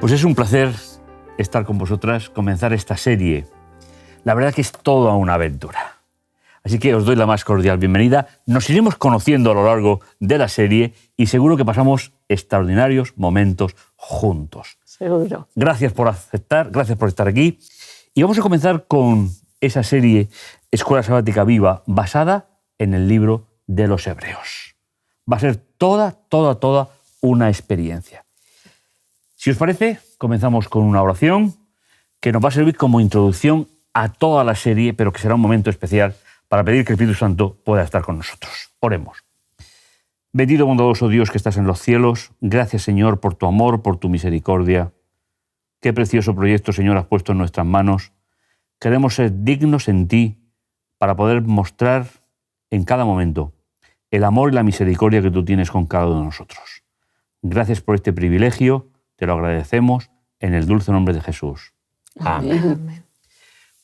Pues es un placer estar con vosotras, comenzar esta serie. La verdad que es toda una aventura. Así que os doy la más cordial bienvenida. Nos iremos conociendo a lo largo de la serie y seguro que pasamos extraordinarios momentos juntos. Seguro. Gracias por aceptar, gracias por estar aquí. Y vamos a comenzar con esa serie Escuela Sabática Viva, basada en el libro de los Hebreos. Va a ser toda una experiencia. Si os parece, comenzamos con una oración que nos va a servir como introducción a toda la serie, pero que será un momento especial para pedir que el Espíritu Santo pueda estar con nosotros. Oremos. Bendito bondadoso Dios que estás en los cielos, gracias Señor por tu amor, por tu misericordia. Qué precioso proyecto, Señor, has puesto en nuestras manos. Queremos ser dignos en ti para poder mostrar en cada momento el amor y la misericordia que tú tienes con cada uno de nosotros. Gracias por este privilegio, te lo agradecemos en el dulce nombre de Jesús. Amén. Amén.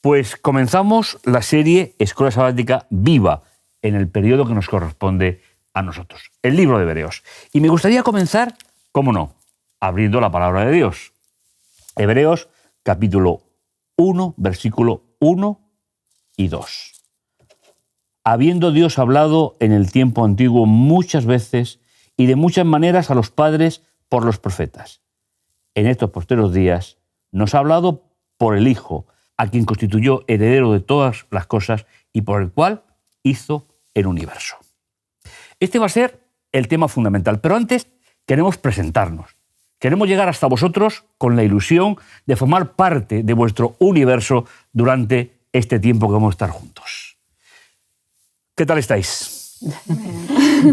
Pues comenzamos la serie Escuela Sabática Viva en el periodo que nos corresponde a nosotros, el libro de Hebreos. Y me gustaría comenzar, cómo no, abriendo la palabra de Dios. Hebreos capítulo 1, versículo 1 y 2. Habiendo Dios hablado en el tiempo antiguo muchas veces y de muchas maneras a los padres por los profetas, en estos posteros días nos ha hablado por el Hijo, a quien constituyó heredero de todas las cosas y por el cual hizo el universo. Este va a ser el tema fundamental, pero antes queremos presentarnos. Queremos llegar hasta vosotros con la ilusión de formar parte de vuestro universo durante este tiempo que vamos a estar juntos. ¿Qué tal estáis?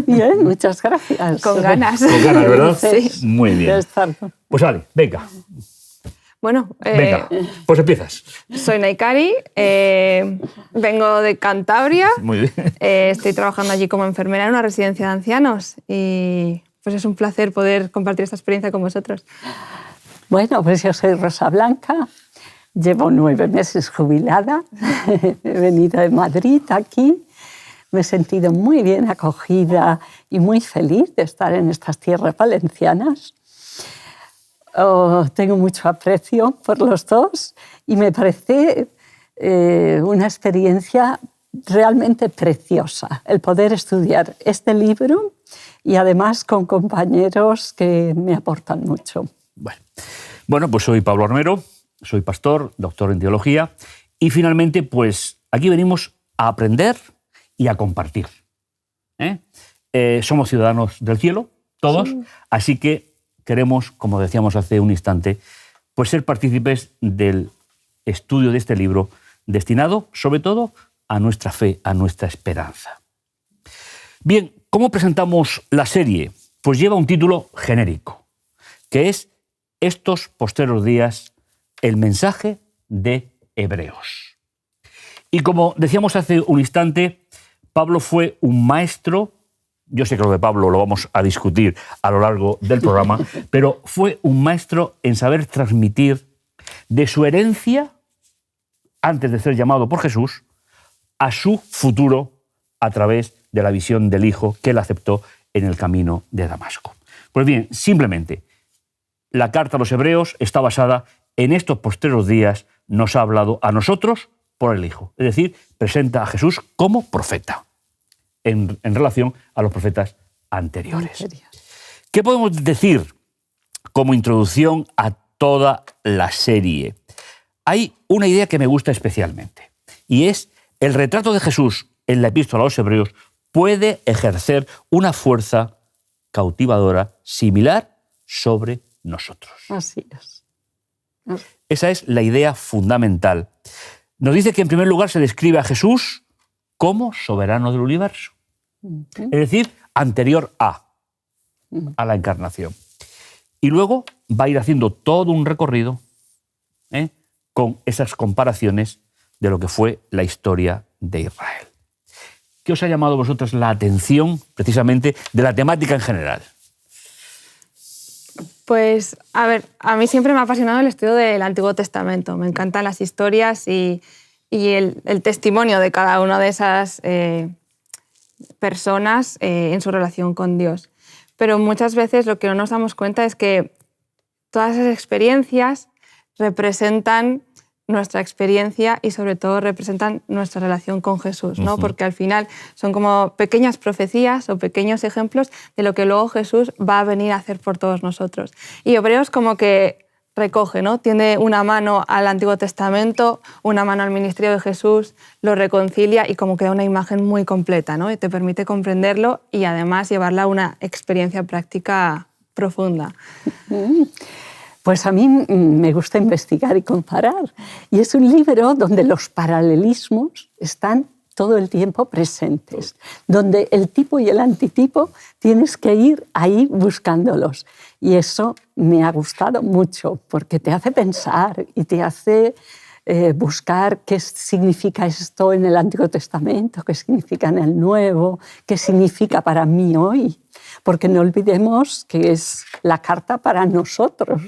Bien, muchas gracias. Con ganas. Con ganas, ¿verdad? Sí. Muy bien. Pues vale, venga. Bueno, Venga, pues empiezas. soy Naikari, vengo de Cantabria, Muy bien. estoy trabajando allí como enfermera en una residencia de ancianos y pues es un placer poder compartir esta experiencia con vosotros. Bueno, pues yo soy Rosa Blanca, llevo 9 meses jubilada, he venido de Madrid aquí, me he sentido muy bien acogida y muy feliz de estar en estas tierras valencianas. Tengo mucho aprecio por los dos y me parece una experiencia realmente preciosa el poder estudiar este libro y además con compañeros que me aportan mucho. Bueno, pues soy Pablo Armero, soy pastor, doctor en teología y finalmente pues aquí venimos a aprender y a compartir. Somos ciudadanos del cielo, todos, sí. Así que queremos, como decíamos hace un instante, pues ser partícipes del estudio de este libro destinado, sobre todo, a nuestra fe, a nuestra esperanza. Bien, ¿cómo presentamos la serie? Pues lleva un título genérico, que es Estos posteros días, el mensaje de Hebreos. Y como decíamos hace un instante, Pablo fue un maestro. Yo sé que lo de Pablo lo vamos a discutir a lo largo del programa, pero fue un maestro en saber transmitir de su herencia, antes de ser llamado por Jesús, a su futuro a través de la visión del Hijo que él aceptó en el camino de Damasco. Pues bien, simplemente, la carta a los Hebreos está basada en estos postreros días, nos ha hablado a nosotros por el Hijo. Es decir, presenta a Jesús como profeta. En relación a los profetas anteriores. ¿Qué podemos decir como introducción a toda la serie? Hay una idea que me gusta especialmente, y es el retrato de Jesús en la epístola a los Hebreos puede ejercer una fuerza cautivadora similar sobre nosotros. Así es. Esa es la idea fundamental. Nos dice que en primer lugar se describe a Jesús como soberano del universo. Es decir, anterior a la encarnación. Y luego va a ir haciendo todo un recorrido con esas comparaciones de lo que fue la historia de Israel. ¿Qué os ha llamado a vosotros la atención precisamente de la temática en general? Pues, a ver, a mí siempre me ha apasionado el estudio del Antiguo Testamento. Me encantan las historias y el testimonio de cada una de esas personas en su relación con Dios. Pero muchas veces lo que no nos damos cuenta es que todas esas experiencias representan nuestra experiencia y sobre todo representan nuestra relación con Jesús, ¿no? Porque al final son como pequeñas profecías o pequeños ejemplos de lo que luego Jesús va a venir a hacer por todos nosotros. Y Hebreos como que recoge, ¿no? Tiene una mano al Antiguo Testamento, una mano al ministerio de Jesús, lo reconcilia y como que da una imagen muy completa, ¿no? Y te permite comprenderlo y además llevarla a una experiencia práctica profunda. Pues a mí me gusta investigar y comparar. Y es un libro donde los paralelismos están todo el tiempo presentes, donde el tipo y el antitipo tienes que ir ahí buscándolos. Y eso me ha gustado mucho, porque te hace pensar y te hace buscar qué significa esto en el Antiguo Testamento, qué significa en el Nuevo, qué significa para mí hoy. Porque no olvidemos que es la carta para nosotros,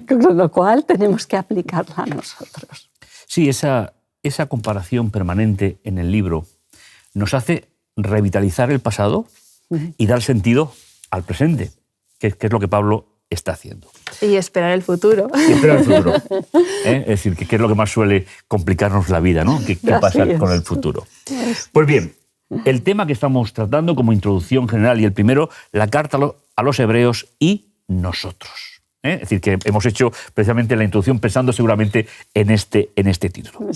con lo cual tenemos que aplicarla a nosotros. Sí, esa comparación permanente en el libro nos hace revitalizar el pasado y dar sentido al presente, que es lo que Pablo está haciendo. Y esperar el futuro. Y esperar el futuro. Es decir, que es lo que más suele complicarnos la vida, ¿no? ¿Qué pasa con el futuro? Pues bien, el tema que estamos tratando como introducción general y el primero, la carta a los hebreos y nosotros. Es decir, que hemos hecho precisamente la introducción pensando seguramente en este título.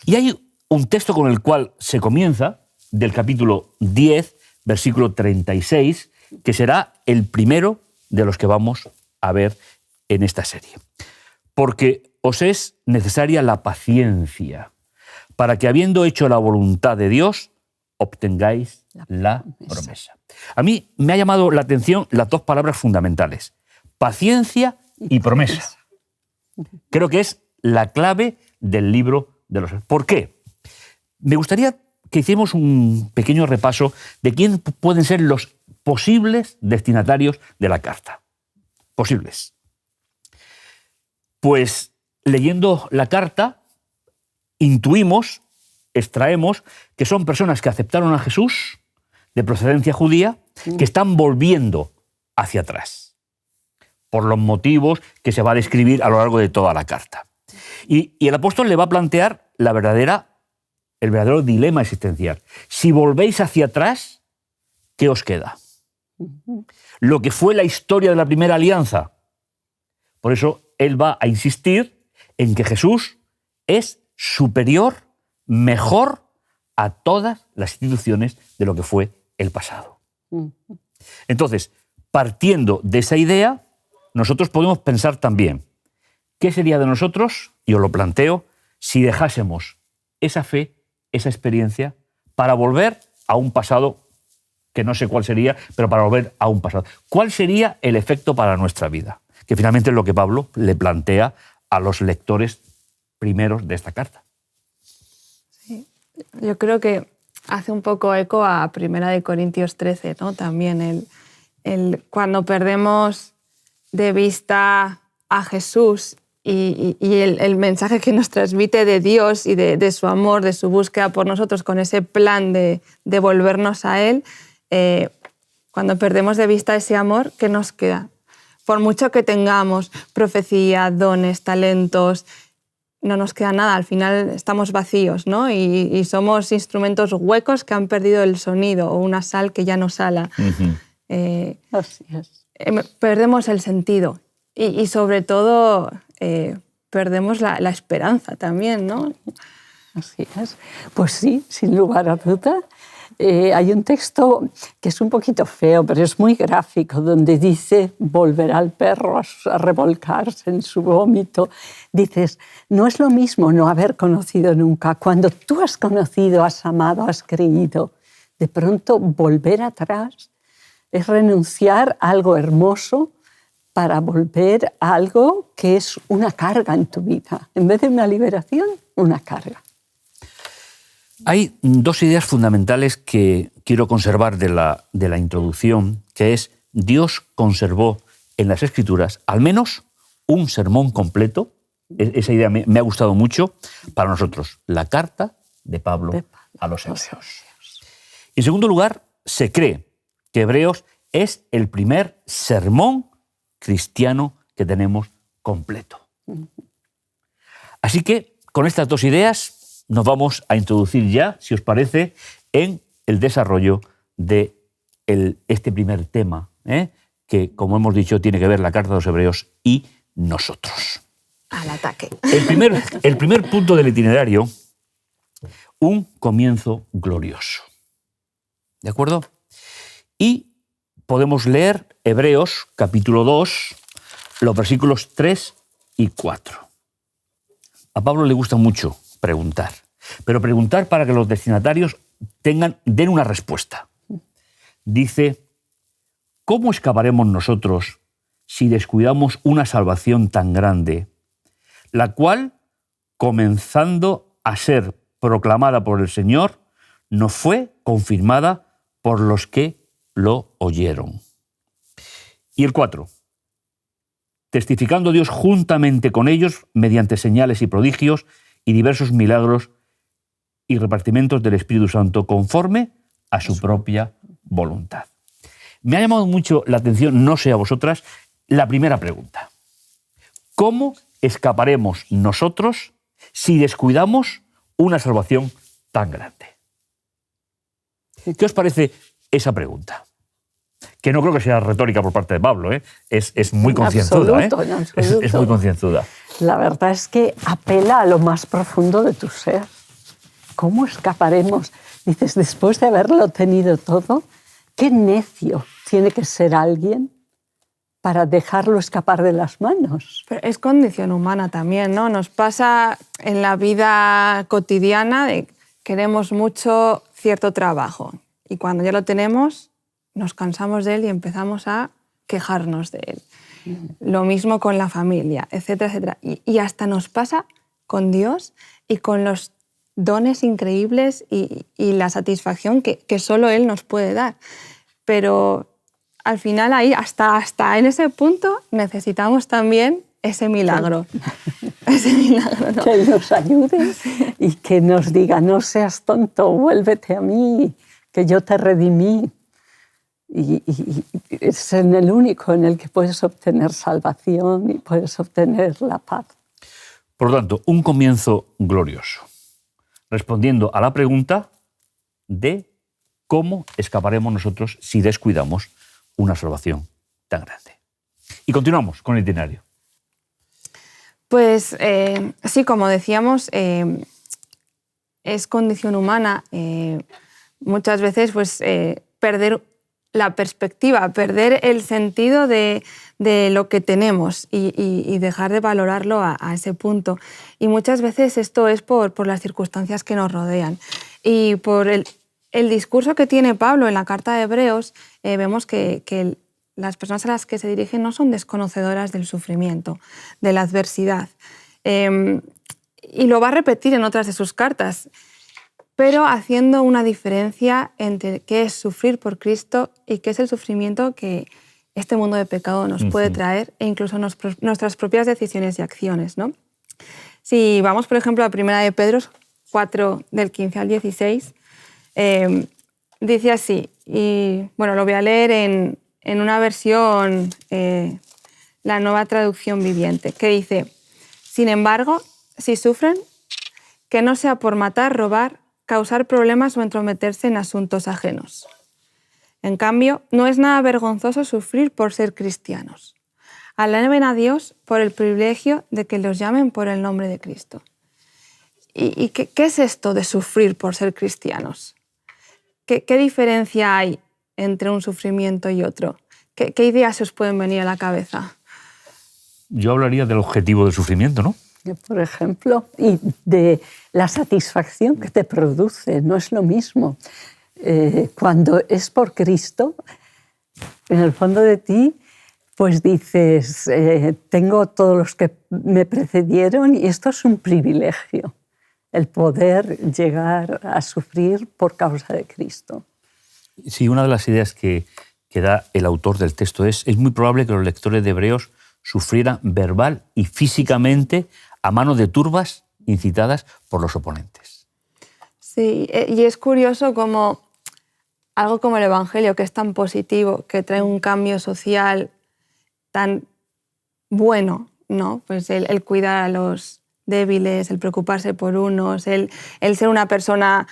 Y hay un texto con el cual se comienza, del capítulo 10, versículo 36, que será el primero de los que vamos a ver en esta serie. Porque os es necesaria la paciencia, para que habiendo hecho la voluntad de Dios, obtengáis la promesa. A mí me ha llamado la atención las dos palabras fundamentales, paciencia y promesa. Creo que es la clave del libro de los... ¿Por qué? Me gustaría que hiciéramos un pequeño repaso de quién pueden ser los posibles destinatarios de la carta. Posibles. Pues leyendo la carta, intuimos, extraemos que son personas que aceptaron a Jesús, de procedencia judía, que están volviendo hacia atrás, por los motivos que se va a describir a lo largo de toda la carta. Y el apóstol le va a plantear el verdadero dilema existencial. Si volvéis hacia atrás, ¿qué os queda? Lo que fue la historia de la primera alianza. Por eso él va a insistir en que Jesús es superior, mejor a todas las instituciones de lo que fue el pasado. Entonces, partiendo de esa idea, nosotros podemos pensar también, ¿qué sería de nosotros? Y os lo planteo, si dejásemos esa fe, esa experiencia, para volver a un pasado que no sé cuál sería, pero para volver a un pasado. ¿Cuál sería el efecto para nuestra vida? Que finalmente es lo que Pablo le plantea a los lectores primeros de esta carta. Sí. Yo creo que hace un poco eco a 1 Corintios 13, ¿no? También cuando perdemos de vista a Jesús y el mensaje que nos transmite de Dios y de su amor, de su búsqueda por nosotros, con ese plan de volvernos a Él, cuando perdemos de vista ese amor, ¿qué nos queda? Por mucho que tengamos profecía, dones, talentos, no nos queda nada. Al final estamos vacíos, ¿no? Y somos instrumentos huecos que han perdido el sonido o una sal que ya no sala. Así es. Perdemos el sentido y sobre todo perdemos la esperanza también, ¿no? Así es. Pues sí, sin lugar a duda. Hay un texto que es un poquito feo, pero es muy gráfico, donde dice, volverá el perro a revolcarse en su vómito. Dices, no es lo mismo no haber conocido nunca. Cuando tú has conocido, has amado, has creído, de pronto volver atrás es renunciar a algo hermoso para volver a algo que es una carga en tu vida. En vez de una liberación, una carga. Hay dos ideas fundamentales que quiero conservar de la introducción, que es Dios conservó en las Escrituras al menos un sermón completo. Esa idea me ha gustado mucho para nosotros. La carta de Pablo a los hebreos. En segundo lugar, se cree que Hebreos es el primer sermón cristiano que tenemos completo. Así que con estas dos ideas nos vamos a introducir ya, si os parece, en el desarrollo de este primer tema, que, como hemos dicho, tiene que ver la Carta de los Hebreos y nosotros. Al ataque. El primer punto del itinerario, un comienzo glorioso. ¿De acuerdo? Y podemos leer Hebreos, capítulo 2, los versículos 3 y 4. A Pablo le gusta mucho preguntar, pero preguntar para que los destinatarios den una respuesta. Dice, ¿cómo escaparemos nosotros si descuidamos una salvación tan grande, la cual, comenzando a ser proclamada por el Señor, nos fue confirmada por los que lo oyeron? Y el 4. Testificando Dios juntamente con ellos mediante señales y prodigios y diversos milagros y repartimientos del Espíritu Santo conforme a su propia voluntad. Me ha llamado mucho la atención, no sé a vosotras, la primera pregunta. ¿Cómo escaparemos nosotros si descuidamos una salvación tan grande? ¿Qué os parece esa pregunta? Que no creo que sea retórica por parte de Pablo, ¿eh? Es muy concienzuda. Es muy concienzuda. La verdad es que apela a lo más profundo de tu ser. ¿Cómo escaparemos? Dices, después de haberlo tenido todo, qué necio tiene que ser alguien para dejarlo escapar de las manos. Pero es condición humana también, ¿no? Nos pasa en la vida cotidiana de queremos mucho cierto trabajo y cuando ya lo tenemos nos cansamos de él y empezamos a quejarnos de él. Lo mismo con la familia, etcétera, etcétera. Y hasta nos pasa con Dios y con los dones increíbles y la satisfacción que solo Él nos puede dar. Pero al final ahí, hasta en ese punto, necesitamos también ese milagro. Ese milagro, ¿no? Que Él nos ayude y que nos diga, no seas tonto, vuélvete a mí, que yo te redimí. Y es en el único en el que puedes obtener salvación y puedes obtener la paz. Por lo tanto, un comienzo glorioso, respondiendo a la pregunta de cómo escaparemos nosotros si descuidamos una salvación tan grande. Y continuamos con el itinerario. Pues sí, como decíamos, es condición humana muchas veces pues, perder la perspectiva, perder el sentido de lo que tenemos y dejar de valorarlo a ese punto. Y muchas veces esto es por las circunstancias que nos rodean. Y por el discurso que tiene Pablo en la Carta de Hebreos, vemos que las personas a las que se dirigen no son desconocedoras del sufrimiento, de la adversidad. Y lo va a repetir en otras de sus cartas, pero haciendo una diferencia entre qué es sufrir por Cristo y qué es el sufrimiento que este mundo de pecado nos puede traer e incluso nuestras propias decisiones y acciones, ¿no? Si vamos, por ejemplo, a 1 de Pedro 4, del 15 al 16, dice así, y bueno, lo voy a leer en una versión, la Nueva Traducción Viviente, que dice, sin embargo, si sufren, que no sea por matar, robar, causar problemas o entrometerse en asuntos ajenos. En cambio, no es nada vergonzoso sufrir por ser cristianos. Alaben a Dios por el privilegio de que los llamen por el nombre de Cristo. ¿Y qué es esto de sufrir por ser cristianos? ¿Qué diferencia hay entre un sufrimiento y otro? ¿Qué ideas se os pueden venir a la cabeza? Yo hablaría del objetivo del sufrimiento, ¿no? Por ejemplo, y de la satisfacción que te produce, no es lo mismo. Cuando es por Cristo, en el fondo de ti, pues dices, tengo todos los que me precedieron y esto es un privilegio, el poder llegar a sufrir por causa de Cristo. Sí, una de las ideas que da el autor del texto es muy probable que los lectores de Hebreos sufrieran verbal y físicamente a manos de turbas incitadas por los oponentes. Sí, y es curioso como algo como el Evangelio, que es tan positivo, que trae un cambio social tan bueno, ¿no? Pues el cuidar a los débiles, el preocuparse por unos, el ser una persona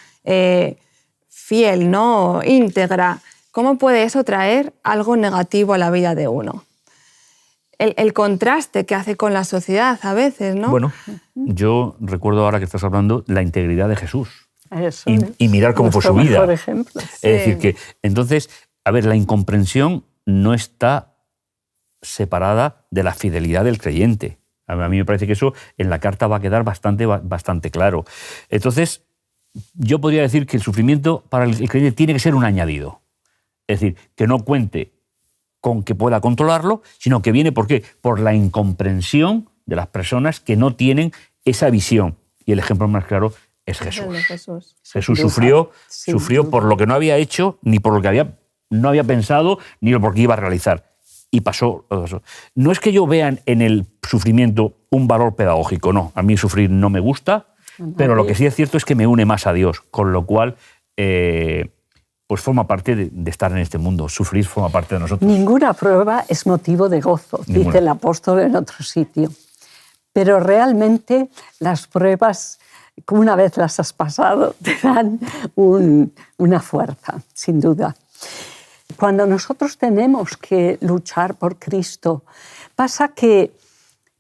fiel, ¿no? Íntegra. ¿Cómo puede eso traer algo negativo a la vida de uno? El contraste que hace con la sociedad a veces, ¿no? Bueno, yo recuerdo ahora que estás hablando la integridad de Jesús. Eso Y mirar cómo fue su vida. Por ejemplo. Es decir, que entonces, a ver, la incomprensión no está separada de la fidelidad del creyente. A mí me parece que eso en la carta va a quedar bastante claro. Entonces, yo podría decir que el sufrimiento para el creyente tiene que ser un añadido. Es decir, que no cuente con que pueda controlarlo, sino que viene, ¿por qué? Por la incomprensión de las personas que no tienen esa visión. Y el ejemplo más claro es Jesús. Jesús sufrió por lo que no había hecho, ni por lo que no había pensado, ni por lo que iba a realizar. Y pasó eso. No es que yo vea en el sufrimiento un valor pedagógico, no. A mí sufrir no me gusta, pero lo que sí es cierto es que me une más a Dios, con lo cual pues forma parte de estar en este mundo. Sufrir forma parte de nosotros. Ninguna prueba es motivo de gozo, dice el apóstol en otro sitio. Pero realmente las pruebas, una vez las has pasado, te dan una fuerza, sin duda. Cuando nosotros tenemos que luchar por Cristo, pasa que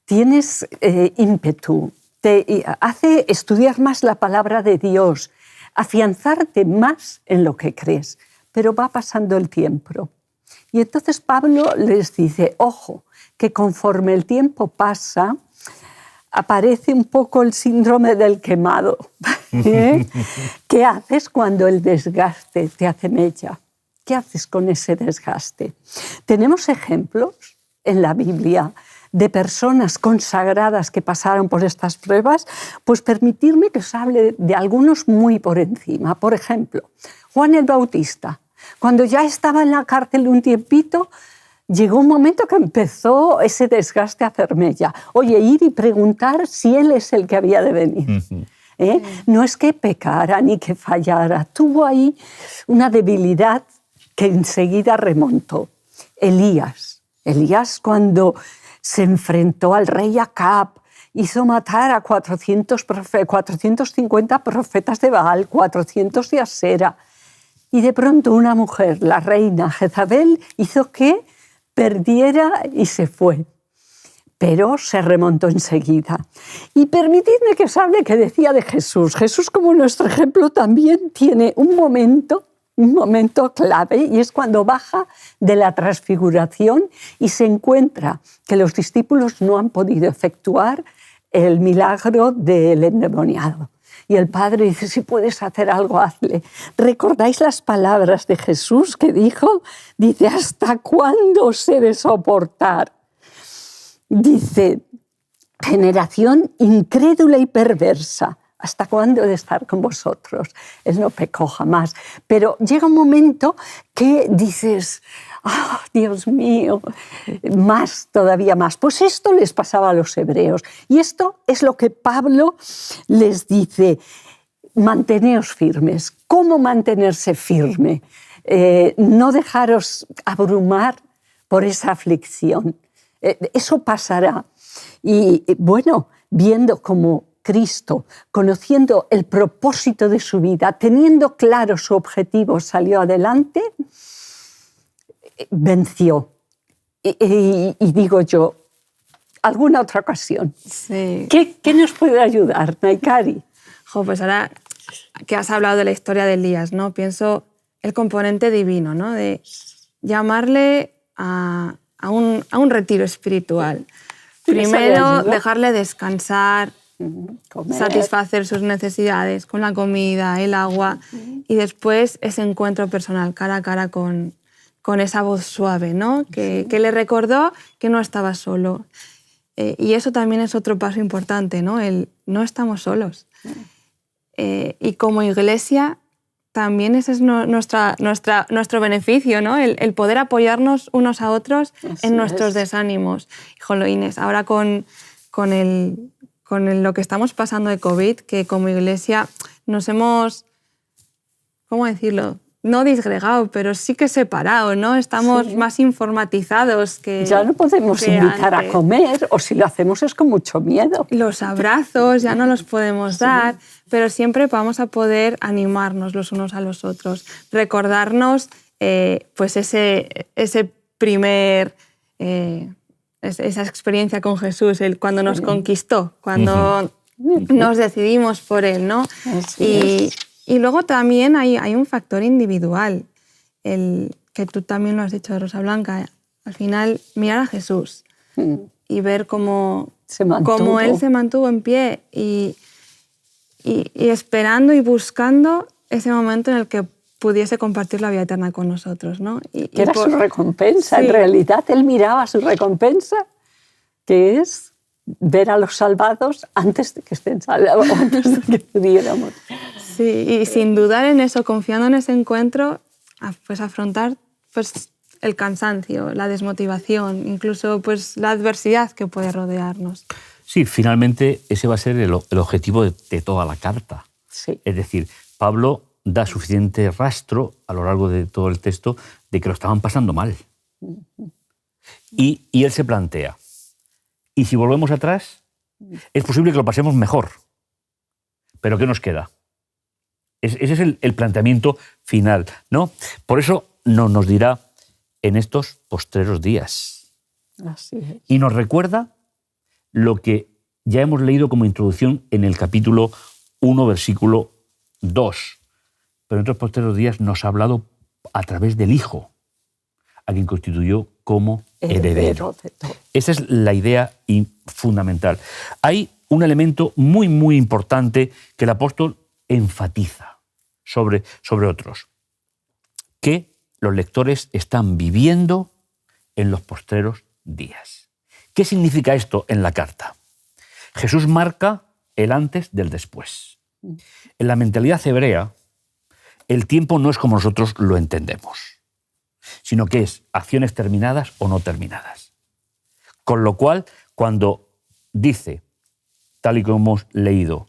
tienes ímpetu, te hace estudiar más la palabra de Dios, afianzarte más en lo que crees, pero va pasando el tiempo. Y entonces Pablo les dice, ojo, que conforme el tiempo pasa, aparece un poco el síndrome del quemado. ¿Qué haces cuando el desgaste te hace mella? ¿Qué haces con ese desgaste? Tenemos ejemplos en la Biblia de personas consagradas que pasaron por estas pruebas, pues permitirme que os hable de algunos muy por encima. Por ejemplo, Juan el Bautista, cuando ya estaba en la cárcel un tiempito, llegó un momento que empezó ese desgaste a hacer mella. Oye, ir y preguntar si él es el que había de venir. No es que pecara ni que fallara, tuvo ahí una debilidad que enseguida remontó. Elías cuando se enfrentó al rey Acab, hizo matar a 450 profetas de Baal, 400 de Asera, y de pronto una mujer, la reina Jezabel, hizo que perdiera y se fue. Pero se remontó enseguida. Y permitidme que os hable que decía de Jesús. Jesús, como nuestro ejemplo, también tiene un momento clave, y es cuando baja de la transfiguración y se encuentra que los discípulos no han podido efectuar el milagro del endemoniado. Y el Padre dice, si puedes hacer algo, hazle. ¿Recordáis las palabras de Jesús que dijo? Dice, ¿hasta cuándo os he de soportar? Dice, generación incrédula y perversa. ¿Hasta cuándo he de estar con vosotros? Él no pecó jamás. Pero llega un momento que dices, oh, Dios mío, todavía más. Pues esto les pasaba a los hebreos. Y esto es lo que Pablo les dice, manteneos firmes. ¿Cómo mantenerse firme? No dejaros abrumar por esa aflicción. Eso pasará. Y bueno, viendo cómo Cristo, conociendo el propósito de su vida, teniendo claro su objetivo, salió adelante, venció. Y digo yo, ¿alguna otra ocasión? Sí. ¿Qué nos puede ayudar, Naikari? Pues ahora que has hablado de la historia de Elías, ¿no? Pienso el componente divino, ¿no? De llamarle a un retiro espiritual. Primero, dejarle descansar, satisfacer sus necesidades con la comida, el agua, y después ese encuentro personal, cara a cara con esa voz suave, ¿no? Que le recordó que no estaba solo. Y eso también es otro paso importante, ¿no? No estamos solos. Y como iglesia también ese es nuestro beneficio, ¿no? El poder apoyarnos unos a otros en nuestros desánimos. Híjole, Inés, ahora con lo que estamos pasando de COVID, que como iglesia nos hemos, ¿cómo decirlo?, no disgregado, pero sí que separado, ¿no? Estamos más informatizados que Ya no podemos que invitar antes. a comer, o si lo hacemos es con mucho miedo. Los abrazos ya no los podemos dar, pero siempre vamos a poder animarnos los unos a los otros, recordarnos pues ese primer, esa experiencia con Jesús, cuando nos conquistó, cuando nos decidimos por Él, ¿no? Y luego también hay un factor individual, el que tú también lo has dicho, Rosa Blanca, al final mirar a Jesús y ver cómo Él se mantuvo en pie y esperando y buscando ese momento en el que pudiese compartir la vida eterna con nosotros, ¿no? Que era su recompensa. Sí. En realidad, él miraba su recompensa, que es ver a los salvados antes de que estén salvados, antes de que pudiéramos. Sí, y sin dudar en eso, confiando en ese encuentro, pues afrontar pues, el cansancio, la desmotivación, incluso pues, la adversidad que puede rodearnos. Sí, finalmente ese va a ser el objetivo de toda la carta. Sí. Es decir, Pablo da suficiente rastro a lo largo de todo el texto de que lo estaban pasando mal. Y él se plantea, ¿y si volvemos atrás? Es posible que lo pasemos mejor. ¿Pero qué nos queda? Ese es el planteamiento final, ¿no? Por eso nos dirá en estos postreros días. Así es. Y nos recuerda lo que ya hemos leído como introducción en el capítulo 1, versículo 2. Pero en estos postreros días nos ha hablado a través del Hijo, a quien constituyó como heredero. Esa es la idea fundamental. Hay un elemento muy, muy importante que el apóstol enfatiza sobre otros, que los lectores están viviendo en los postreros días. ¿Qué significa esto en la carta? Jesús marca el antes del después. En la mentalidad hebrea, el tiempo no es como nosotros lo entendemos, sino que es acciones terminadas o no terminadas. Con lo cual, cuando dice, tal y como hemos leído,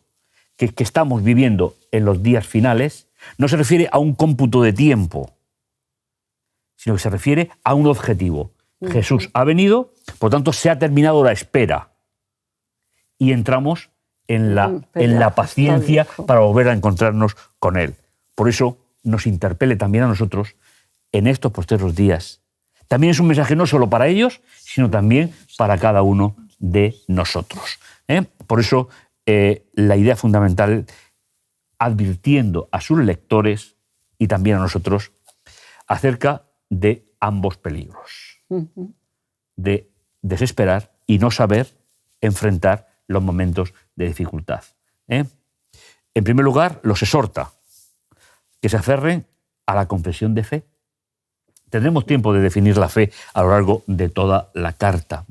que estamos viviendo en los días finales, no se refiere a un cómputo de tiempo, sino que se refiere a un objetivo. Jesús ha venido, por tanto se ha terminado la espera y entramos en la paciencia para volver a encontrarnos con Él. Por eso nos interpele también a nosotros en estos postreros días. También es un mensaje no solo para ellos, sino también para cada uno de nosotros. Por eso la idea fundamental, advirtiendo a sus lectores y también a nosotros acerca de ambos peligros. De desesperar y no saber enfrentar los momentos de dificultad. En primer lugar, los exhorta que se aferren a la confesión de fe. Tendremos tiempo de definir la fe a lo largo de toda la carta.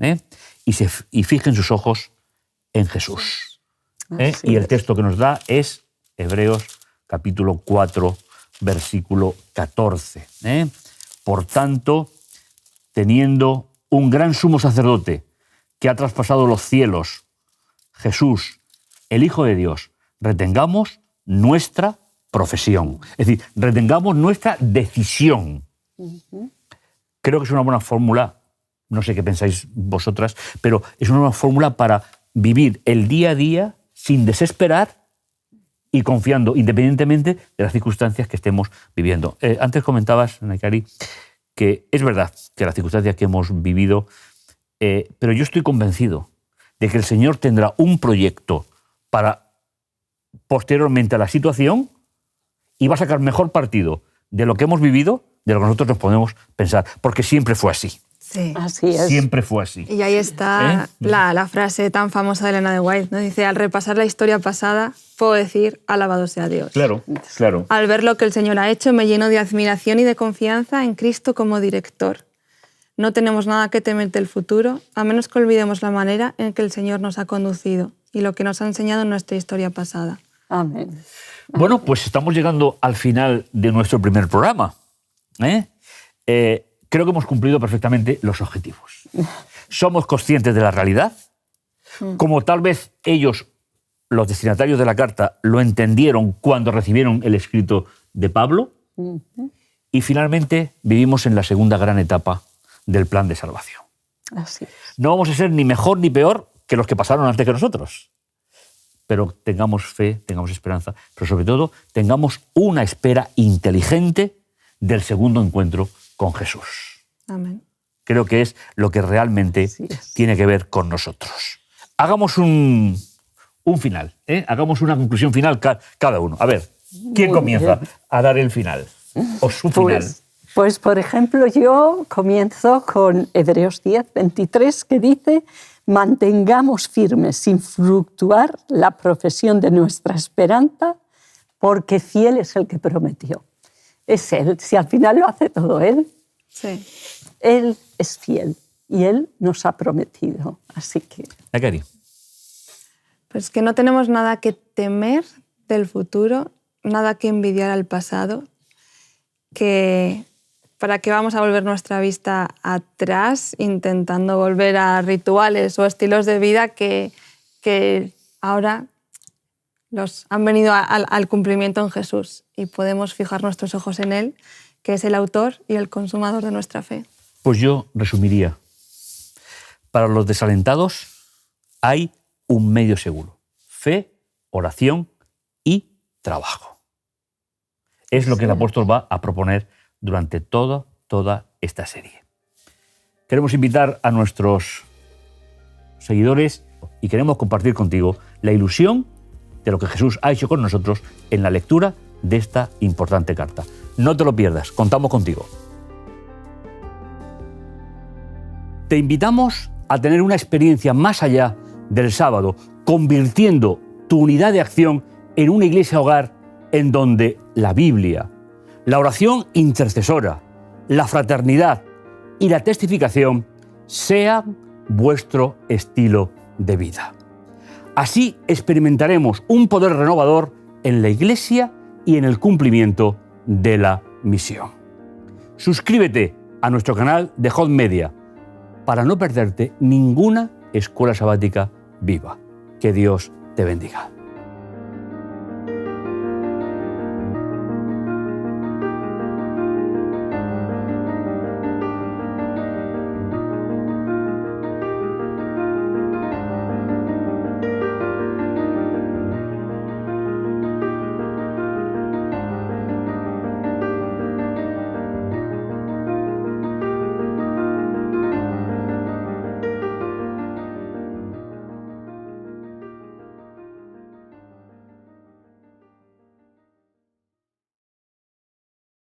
Y fijen sus ojos en Jesús. Y el texto que nos da es Hebreos capítulo 4, versículo 14. Por tanto, teniendo un gran sumo sacerdote que ha traspasado los cielos, Jesús, el Hijo de Dios, retengamos nuestra profesión. Es decir, retengamos nuestra decisión. Creo que es una buena fórmula, no sé qué pensáis vosotras, pero es una buena fórmula para vivir el día a día sin desesperar y confiando independientemente de las circunstancias que estemos viviendo. Antes comentabas, Naikari, que es verdad que las circunstancias que hemos vivido, pero yo estoy convencido de que el Señor tendrá un proyecto para posteriormente a la situación y va a sacar mejor partido de lo que hemos vivido de lo que nosotros nos podemos pensar, porque siempre fue así. Sí. Así es. Siempre fue así. Y ahí está la frase tan famosa de Elena de White, ¿no? Dice, al repasar la historia pasada, puedo decir, alabado sea Dios. Claro, claro. Al ver lo que el Señor ha hecho, me lleno de admiración y de confianza en Cristo como director. No tenemos nada que temer del futuro, a menos que olvidemos la manera en que el Señor nos ha conducido y lo que nos ha enseñado en nuestra historia pasada. Amén. Bueno, pues estamos llegando al final de nuestro primer programa. Creo que hemos cumplido perfectamente los objetivos. Somos conscientes de la realidad, como tal vez ellos, los destinatarios de la carta, lo entendieron cuando recibieron el escrito de Pablo, Y finalmente vivimos en la segunda gran etapa del plan de salvación. Así es. No vamos a ser ni mejor ni peor que los que pasaron antes que nosotros. Pero tengamos fe, tengamos esperanza, pero sobre todo tengamos una espera inteligente del segundo encuentro con Jesús. Amén. Creo que es lo que realmente tiene que ver con nosotros. Hagamos un final, hagamos una conclusión final cada uno. A ver, ¿quién comienza a dar el final? O su final. Pues, por ejemplo, yo comienzo con Hebreos 10, 23, que dice: mantengamos firmes sin fluctuar la profesión de nuestra esperanza, porque fiel es el que prometió. Es Él. Si al final lo hace todo Él, Sí. Él es fiel y Él nos ha prometido. Así que... Nakari. Pues que no tenemos nada que temer del futuro, nada que envidiar al pasado, que para qué vamos a volver nuestra vista atrás intentando volver a rituales o estilos de vida que ahora los han venido al cumplimiento en Jesús, y podemos fijar nuestros ojos en Él, que es el autor y el consumador de nuestra fe. Pues yo resumiría. Para los desalentados hay un medio seguro: fe, oración y trabajo. Es lo que el apóstol va a proponer durante toda esta serie. Queremos invitar a nuestros seguidores y queremos compartir contigo la ilusión de lo que Jesús ha hecho con nosotros en la lectura de esta importante carta. No te lo pierdas, contamos contigo. Te invitamos a tener una experiencia más allá del sábado, convirtiendo tu unidad de acción en una iglesia hogar en donde la Biblia, la oración intercesora, la fraternidad y la testificación sean vuestro estilo de vida. Así experimentaremos un poder renovador en la iglesia y en el cumplimiento de la misión. Suscríbete a nuestro canal de Hot Media para no perderte ninguna escuela sabática viva. Que Dios te bendiga.